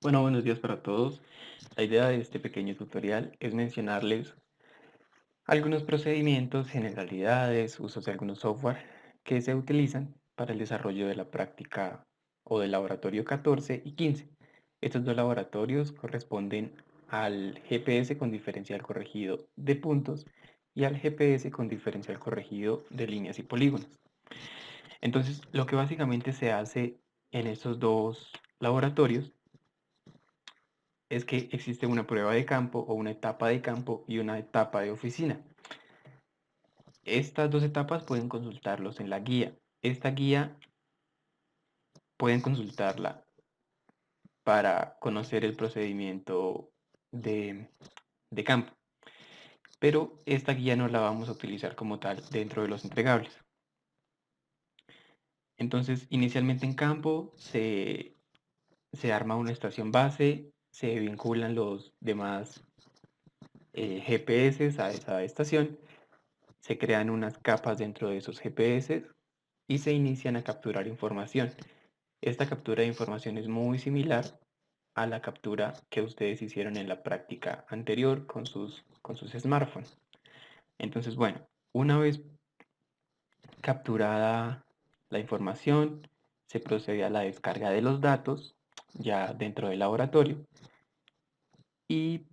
Bueno, buenos días para todos. La idea de este pequeño tutorial es mencionarles algunos procedimientos, generalidades, usos de algunos software que se utilizan para el desarrollo de la práctica o del laboratorio 14 y 15. Estos dos laboratorios corresponden al GPS con diferencial corregido de puntos y al GPS con diferencial corregido de líneas y polígonos. Entonces, lo que básicamente se hace en estos dos laboratorios es que existe una prueba de campo o una etapa de campo y una etapa de oficina. Estas dos etapas pueden consultarlos en la guía. Esta guía pueden consultarla para conocer el procedimiento de, de campo, pero esta guía no la vamos a utilizar como tal dentro de los entregables. Entonces, inicialmente en campo se arma una estación base, se vinculan los demás GPS a esa estación. Se crean unas capas dentro de esos GPS y se inician a capturar información. Esta captura de información es muy similar a la captura que ustedes hicieron en la práctica anterior con sus smartphones. Entonces, bueno, una vez capturada la información, se procede a la descarga de los datos ya dentro del laboratorio y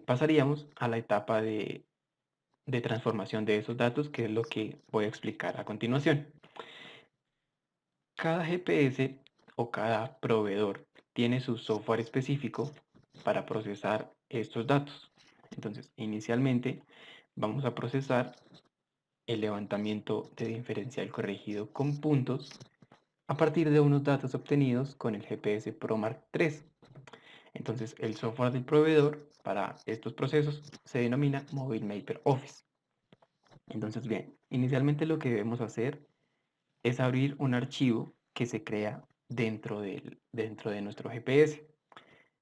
pasaríamos a la etapa de transformación de esos datos, que es lo que voy a explicar a continuación. Cada GPS o cada proveedor tiene su software específico para procesar estos datos. Entonces, inicialmente vamos a procesar el levantamiento de diferencial corregido con puntos a partir de unos datos obtenidos con el GPS ProMark 3. Entonces, el software del proveedor para estos procesos se denomina Mobile Maper Office. Entonces, bien, inicialmente lo que debemos hacer es abrir un archivo que se crea dentro de nuestro GPS.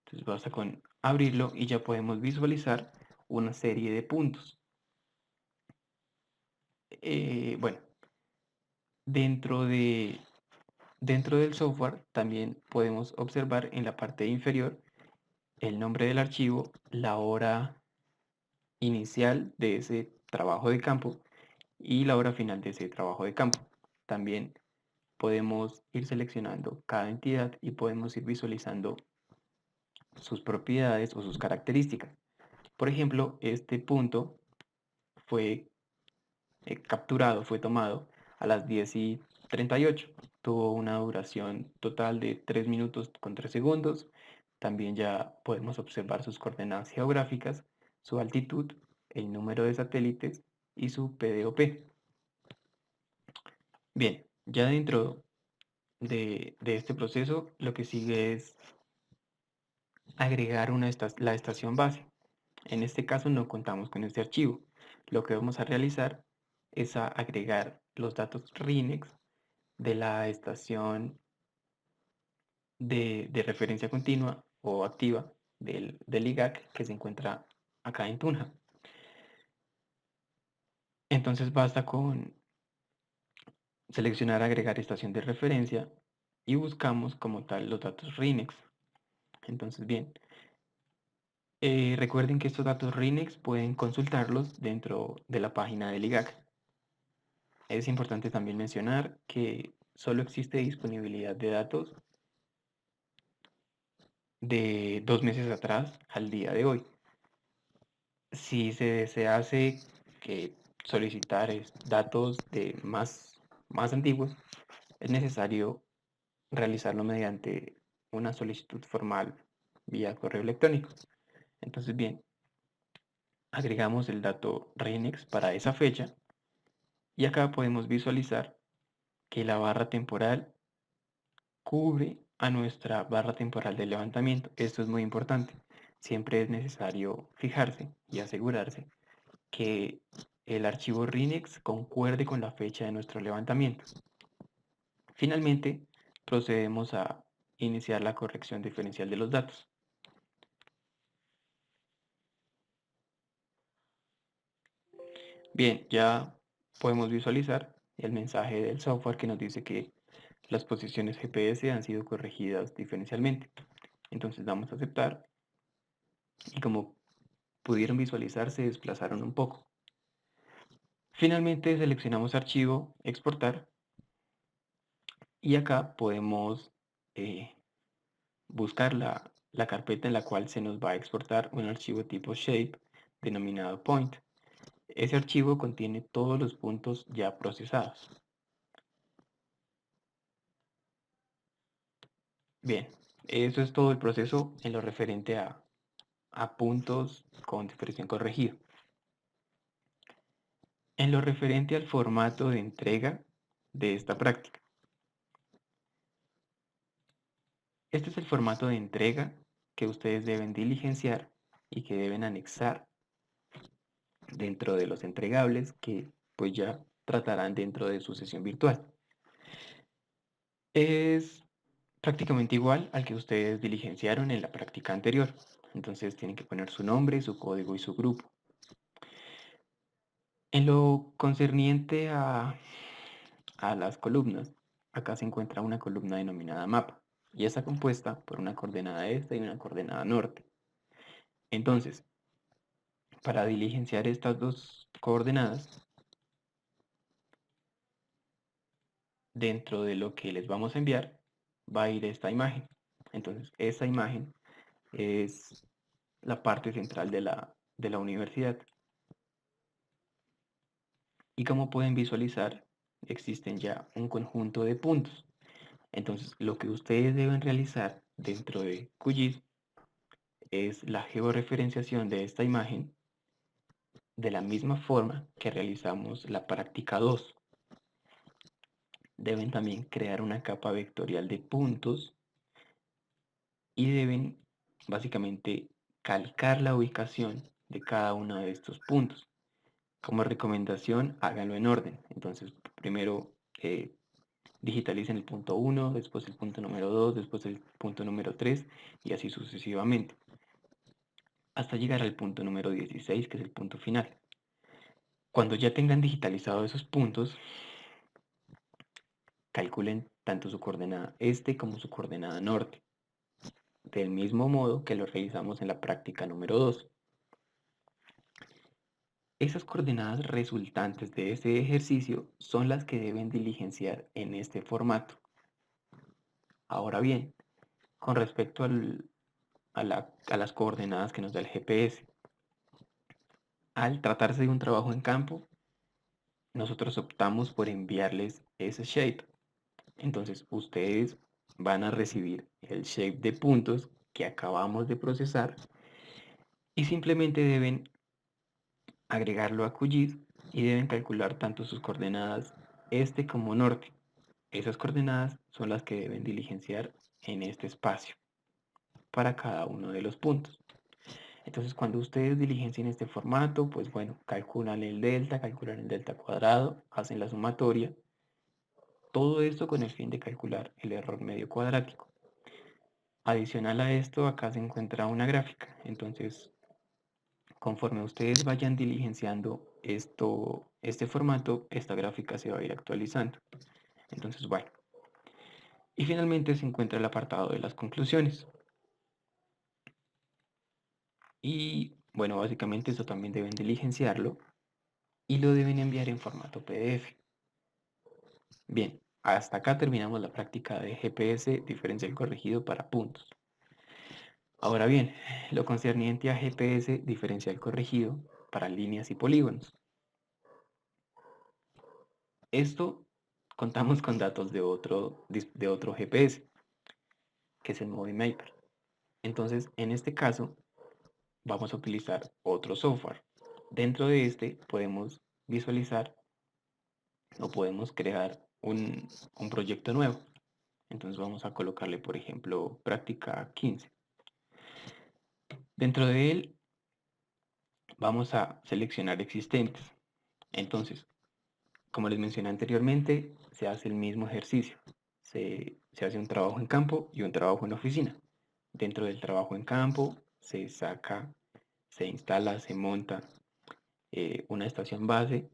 Entonces basta con abrirlo y ya podemos visualizar una serie de puntos. Bueno, dentro de, dentro del software también podemos observar en la parte inferior el nombre del archivo, la hora inicial de ese trabajo de campo y la hora final de ese trabajo de campo. También podemos ir seleccionando cada entidad y podemos ir visualizando sus propiedades o sus características. Por ejemplo, este punto fue capturado, fue tomado a las 10:38. Tuvo una duración total de 3 minutos con 3 segundos. También ya podemos observar sus coordenadas geográficas, su altitud, el número de satélites y su PDOP. Bien, ya dentro de este proceso, lo que sigue es agregar la estación base. En este caso no contamos con este archivo. Lo que vamos a realizar es agregar los datos RINEX de la estación de referencia continua o activa del IGAC que se encuentra acá en Tunja. Entonces basta con seleccionar agregar estación de referencia y buscamos como tal los datos RINEX. Entonces bien, recuerden que estos datos RINEX pueden consultarlos dentro de la página del IGAC. Es importante también mencionar que solo existe disponibilidad de datos de 2 meses atrás al día de hoy. Si se desease que solicitar datos más antiguos, es necesario realizarlo mediante una solicitud formal vía correo electrónico. Entonces, bien, agregamos el dato RENEX para esa fecha y acá podemos visualizar que la barra temporal cubre a nuestra barra temporal de levantamiento. Esto es muy importante. Siempre es necesario fijarse y asegurarse que el archivo RINEX concuerde con la fecha de nuestro levantamiento. Finalmente, procedemos a iniciar la corrección diferencial de los datos. Bien, ya podemos visualizar el mensaje del software que nos dice que las posiciones GPS han sido corregidas diferencialmente. Entonces damos a aceptar y como pudieron visualizar se desplazaron un poco. Finalmente seleccionamos archivo, exportar y acá podemos buscar la carpeta en la cual se nos va a exportar un archivo tipo shape denominado point. Ese archivo contiene todos los puntos ya procesados. Bien, eso es todo el proceso en lo referente a puntos con expresión corregida. En lo referente al formato de entrega de esta práctica. Este es el formato de entrega que ustedes deben diligenciar y que deben anexar dentro de los entregables que pues ya tratarán dentro de su sesión virtual. Es prácticamente igual al que ustedes diligenciaron en la práctica anterior. Entonces tienen que poner su nombre, su código y su grupo. En lo concerniente a las columnas, acá se encuentra una columna denominada mapa y está compuesta por una coordenada este y una coordenada norte. Entonces, para diligenciar estas dos coordenadas, dentro de lo que les vamos a enviar, va a ir esta imagen. Entonces, esa imagen es la parte central de la universidad. Y como pueden visualizar, existen ya un conjunto de puntos. Entonces, lo que ustedes deben realizar dentro de QGIS es la georreferenciación de esta imagen de la misma forma que realizamos la práctica 2. Deben también crear una capa vectorial de puntos y deben básicamente calcar la ubicación de cada uno de estos puntos. Como recomendación, háganlo en orden. Entonces, primero digitalicen el punto 1, después el punto número 2, después el punto número 3 y así sucesivamente, hasta llegar al punto número 16, que es el punto final. Cuando ya tengan digitalizados esos puntos, calculen tanto su coordenada este como su coordenada norte, del mismo modo que lo realizamos en la práctica número 2. Esas coordenadas resultantes de ese ejercicio son las que deben diligenciar en este formato. Ahora bien, con respecto a las coordenadas que nos da el GPS, al tratarse de un trabajo en campo, nosotros optamos por enviarles ese shape. Entonces ustedes van a recibir el shape de puntos que acabamos de procesar y simplemente deben agregarlo a QGIS y deben calcular tanto sus coordenadas este como norte. Esas coordenadas son las que deben diligenciar en este espacio para cada uno de los puntos. Entonces, cuando ustedes diligencien este formato, pues bueno, calculan el delta cuadrado, hacen la sumatoria. Todo esto con el fin de calcular el error medio cuadrático. Adicional a esto, acá se encuentra una gráfica. Entonces, conforme ustedes vayan diligenciando este formato, esta gráfica se va a ir actualizando. Entonces, bueno. Y finalmente se encuentra el apartado de las conclusiones. Y bueno, básicamente eso también deben diligenciarlo y lo deben enviar en formato PDF. Bien, hasta acá terminamos la práctica de GPS diferencial corregido para puntos. Ahora bien, lo concerniente a GPS diferencial corregido para líneas y polígonos. Esto contamos con datos de otro GPS, que es el Movie Entonces, en este caso, vamos a utilizar otro software. Dentro de este podemos visualizar o podemos crear un proyecto nuevo. Entonces vamos a colocarle, por ejemplo, práctica 15. Dentro de él vamos a seleccionar existentes. Entonces, como les mencioné anteriormente, se hace el mismo ejercicio. Se hace un trabajo en campo y un trabajo en oficina. Dentro del trabajo en campo se saca, se instala, se monta una estación base.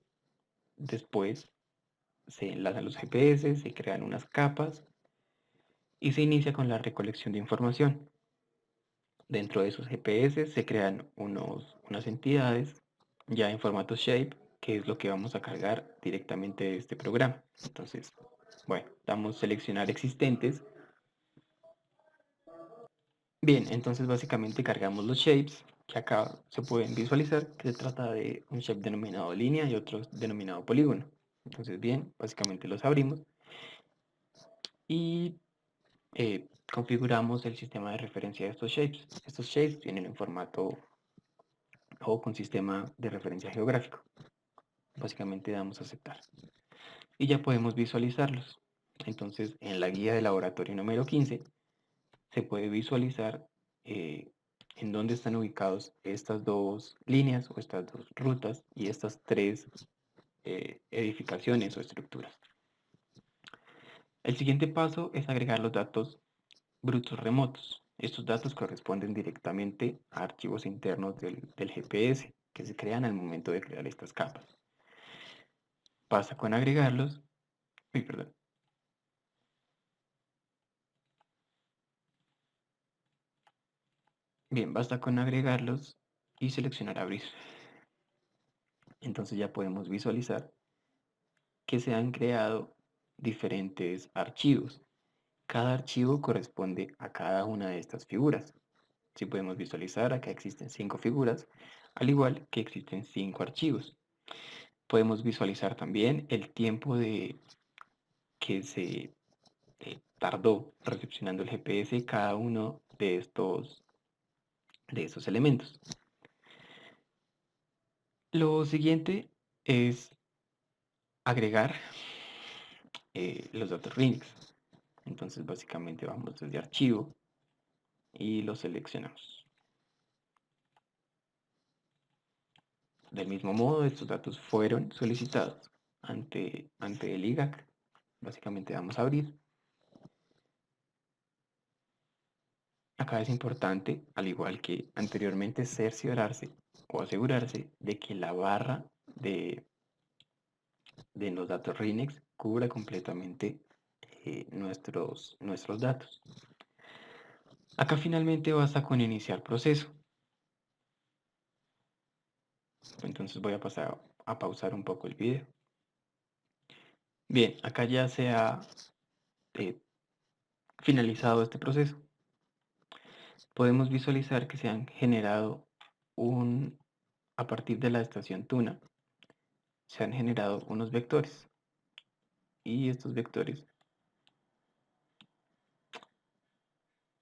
Después se enlazan los GPS, se crean unas capas y se inicia con la recolección de información. Dentro de esos GPS se crean unas entidades ya en formato shape, que es lo que vamos a cargar directamente de este programa. Entonces, bueno, damos seleccionar existentes. Bien, entonces básicamente cargamos los shapes que acá se pueden visualizar, que se trata de un shape denominado línea y otro denominado polígono. Entonces, bien, básicamente los abrimos y configuramos el sistema de referencia de estos shapes. Estos shapes vienen en formato o con sistema de referencia geográfico. Básicamente damos a aceptar. Y ya podemos visualizarlos. Entonces, en la guía de laboratorio número 15 se puede visualizar en dónde están ubicados estas dos líneas o estas dos rutas y estas tres edificaciones o estructuras. El siguiente paso es agregar los datos brutos remotos. Estos datos corresponden directamente a archivos internos del GPS que se crean al momento de crear estas capas. Pasa con agregarlos. Uy, perdón. Bien, basta con agregarlos y seleccionar abrir. Entonces ya podemos visualizar que se han creado diferentes archivos. Cada archivo corresponde a cada una de estas figuras. Si podemos visualizar, acá existen 5 figuras, al igual que existen 5 archivos. Podemos visualizar también el tiempo que se tardó recepcionando el GPS cada uno de estos elementos. Lo siguiente es agregar los datos Linux. Entonces básicamente vamos desde archivo y lo seleccionamos. Del mismo modo, estos datos fueron solicitados ante el IGAC. Básicamente vamos a abrir. Acá es importante, al igual que anteriormente, cerciorarse o asegurarse de que la barra de los datos RINEX cubra completamente nuestros datos. Acá finalmente basta con iniciar proceso. Entonces voy a pasar a pausar un poco el video. Bien, acá ya se ha eh, finalizado este proceso. Podemos visualizar que se han generado a partir de la estación Tuna, se han generado unos vectores. Y estos vectores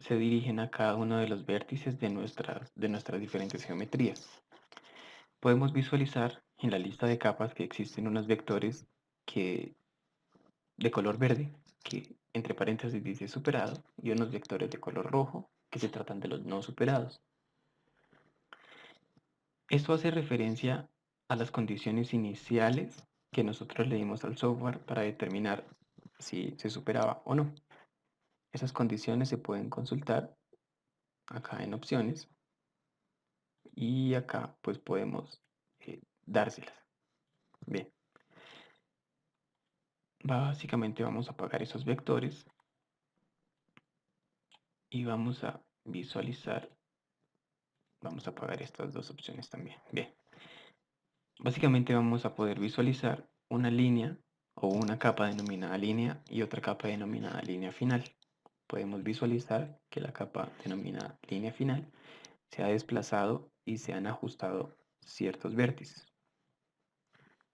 se dirigen a cada uno de los vértices de nuestras diferentes geometrías. Podemos visualizar en la lista de capas que existen unos vectores de color verde, que entre paréntesis dice superado, y unos vectores de color rojo, que se tratan de los no superados. Esto hace referencia a las condiciones iniciales que nosotros le dimos al software para determinar si se superaba o no. Esas condiciones se pueden consultar acá en opciones y acá pues podemos dárselas. Bien, básicamente vamos a apagar esos vectores y vamos a visualizar, vamos a apagar estas dos opciones también. Bien, básicamente vamos a poder visualizar una línea o una capa denominada línea y otra capa denominada línea final. Podemos visualizar que la capa denominada línea final se ha desplazado y se han ajustado ciertos vértices.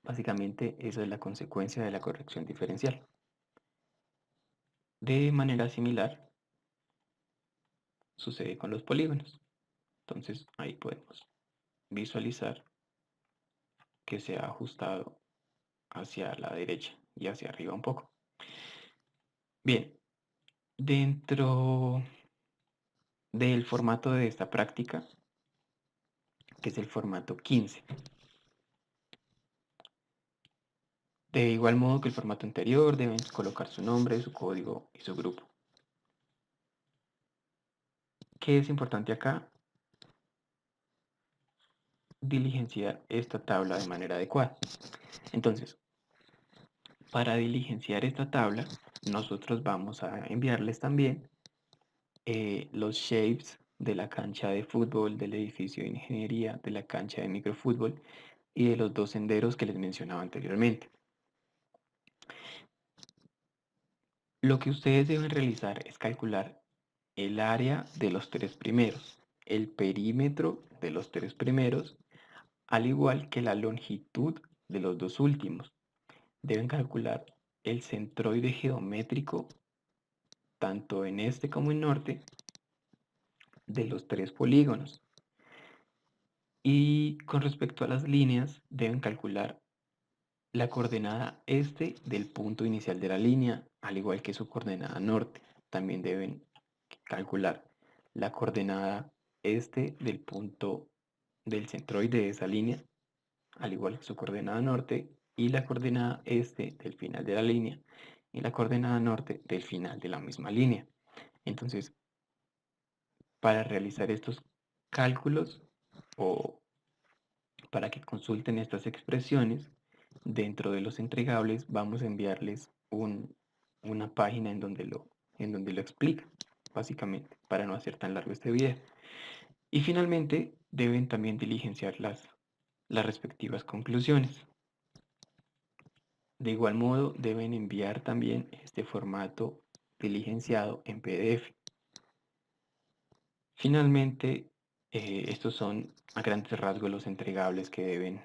Básicamente esa es la consecuencia de la corrección diferencial. De manera similar sucede con los polígonos. Entonces ahí podemos visualizar que se ha ajustado hacia la derecha y hacia arriba un poco. Bien, dentro del formato de esta práctica, que es el formato 15, de igual modo que el formato anterior, deben colocar su nombre, su código y su grupo. ¿Qué es importante acá? Diligenciar esta tabla de manera adecuada. Entonces, para diligenciar esta tabla, nosotros vamos a enviarles también los shapes de la cancha de fútbol, del edificio de ingeniería, de la cancha de microfútbol y de los dos senderos que les mencionaba anteriormente. Lo que ustedes deben realizar es calcular el área de los tres primeros, el perímetro de los tres primeros, al igual que la longitud de los dos últimos. Deben calcular el centroide geométrico, tanto en este como en norte, de los tres polígonos. Y con respecto a las líneas, deben calcular la coordenada este del punto inicial de la línea, al igual que su coordenada norte. También deben calcular la coordenada este del punto del centroide de esa línea, al igual que su coordenada norte, y la coordenada este del final de la línea y la coordenada norte del final de la misma línea. Entonces, para realizar estos cálculos o para que consulten estas expresiones, dentro de los entregables vamos a enviarles una página en donde lo explica, básicamente, para no hacer tan largo este video. Y finalmente, deben también diligenciar las respectivas conclusiones. De igual modo, deben enviar también este formato diligenciado en PDF. Finalmente, estos son a grandes rasgos los entregables que deben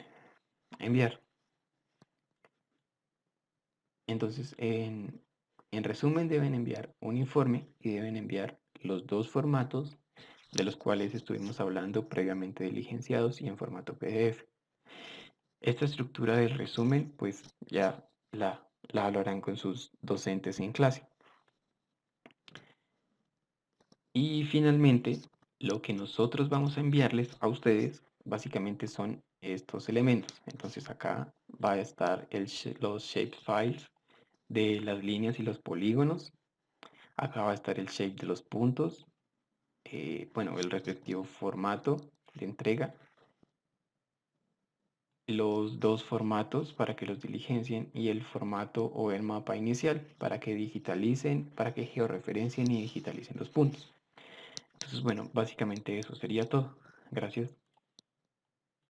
enviar. Entonces, en resumen, deben enviar un informe y deben enviar los dos formatos de los cuales estuvimos hablando previamente diligenciados y en formato PDF. Esta estructura del resumen, pues ya la hablarán con sus docentes en clase. Y finalmente, lo que nosotros vamos a enviarles a ustedes básicamente son estos elementos. Entonces acá va a estar los shapefiles de las líneas y los polígonos. Acá va a estar el shape de los puntos, bueno, el respectivo formato de entrega, los dos formatos para que los diligencien y el formato o el mapa inicial para que digitalicen, para que georreferencien y digitalicen los puntos. Entonces, bueno, básicamente eso sería todo. Gracias.